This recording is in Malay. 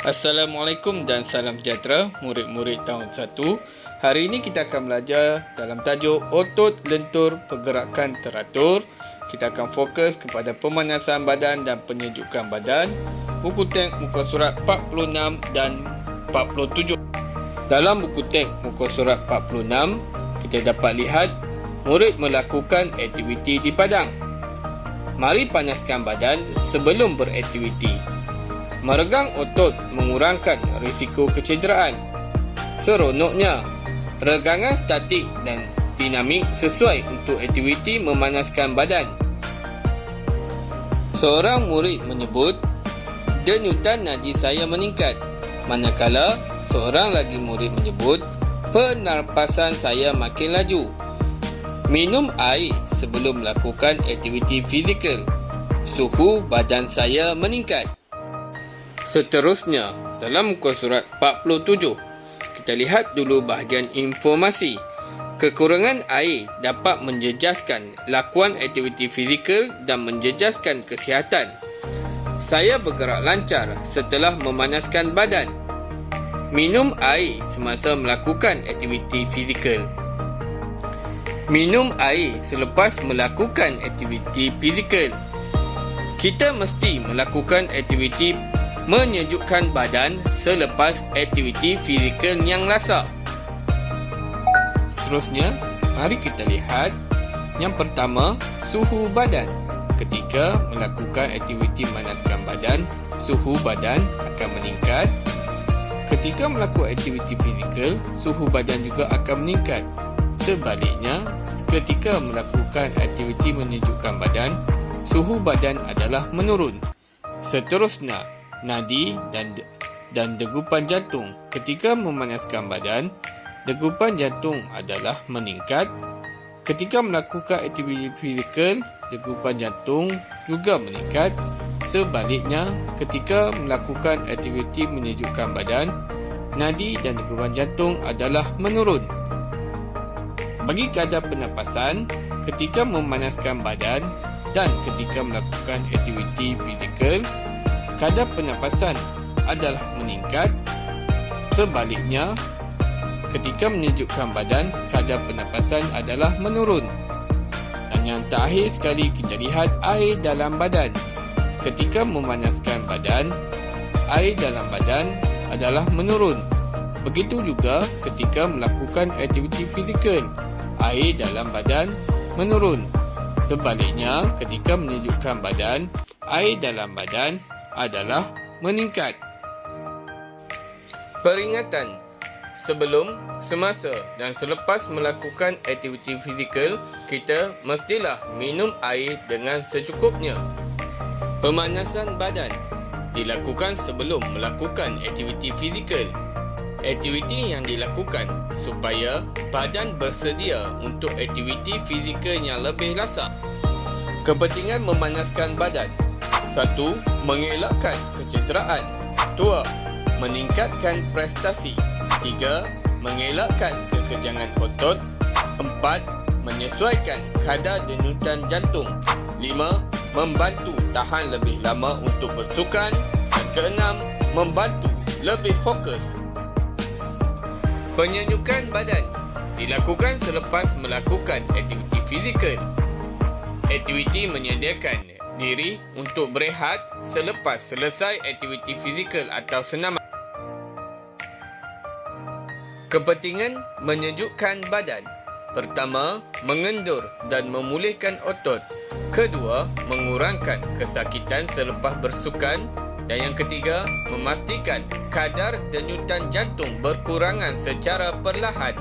Assalamualaikum dan salam sejahtera murid-murid tahun 1. Hari ini kita akan belajar dalam tajuk otot lentur pergerakan teratur. Kita akan fokus kepada pemanasan badan dan penyejukan badan. Buku teks muka surat 46 dan 47. Dalam buku teks muka surat 46, kita dapat lihat murid melakukan aktiviti di padang. Mari panaskan badan sebelum beraktiviti. Meregang otot mengurangkan risiko kecederaan. Seronoknya, regangan statik dan dinamik sesuai untuk aktiviti memanaskan badan. Seorang murid menyebut, denyutan nadi saya meningkat. Manakala seorang lagi murid menyebut, pernafasan saya makin laju. Minum air sebelum melakukan aktiviti fizikal. Suhu badan saya meningkat. Seterusnya, dalam muka surat 47, kita lihat dulu bahagian informasi. Kekurangan air dapat menjejaskan lakuan aktiviti fizikal dan menjejaskan kesihatan. Saya bergerak lancar setelah memanaskan badan. Minum air semasa melakukan aktiviti fizikal. Minum air selepas melakukan aktiviti fizikal. Kita mesti melakukan aktiviti menyejukkan badan selepas aktiviti fizikal yang lasak. Seterusnya, mari kita lihat. Yang pertama, suhu badan. Ketika melakukan aktiviti memanaskan badan, suhu badan akan meningkat. Ketika melakukan aktiviti fizikal, suhu badan juga akan meningkat. Sebaliknya, ketika melakukan aktiviti menyejukkan badan, suhu badan adalah menurun. Seterusnya, nadi dan degupan jantung. Ketika memanaskan badan, degupan jantung adalah meningkat. Ketika melakukan aktiviti fizikal, degupan jantung juga meningkat. Sebaliknya, ketika melakukan aktiviti menyejukkan badan, nadi dan degupan jantung adalah menurun. Bagi kadar pernafasan, ketika memanaskan badan dan ketika melakukan aktiviti fizikal, kadar pernafasan adalah meningkat. Sebaliknya, ketika menyejukkan badan, kadar pernafasan adalah menurun. Dan yang terakhir sekali, kita lihat air dalam badan. Ketika memanaskan badan, air dalam badan adalah menurun. Begitu juga ketika melakukan aktiviti fizikal, air dalam badan menurun. Sebaliknya, ketika menyejukkan badan, air dalam badan adalah meningkat. Peringatan: sebelum, semasa dan selepas melakukan aktiviti fizikal, kita mestilah minum air dengan secukupnya. Pemanasan badan dilakukan sebelum melakukan aktiviti fizikal. Aktiviti yang dilakukan supaya badan bersedia untuk aktiviti fizikal yang lebih lasak. Kepentingan memanaskan badan: 1. Mengelakkan kecederaan. 2. Meningkatkan prestasi. 3. Mengelakkan kekejangan otot. 4. Menyesuaikan kadar denyutan jantung. 5. Membantu tahan lebih lama untuk bersukan. Dan keenam, membantu lebih fokus. Penyejukan badan dilakukan selepas melakukan aktiviti fizikal. Aktiviti menyediakan diri untuk berehat selepas selesai aktiviti fizikal atau senaman. Kepentingan menyejukkan badan: pertama, mengendur dan memulihkan otot. Kedua, mengurangkan kesakitan selepas bersukan. Dan yang ketiga, memastikan kadar denyutan jantung berkurangan secara perlahan.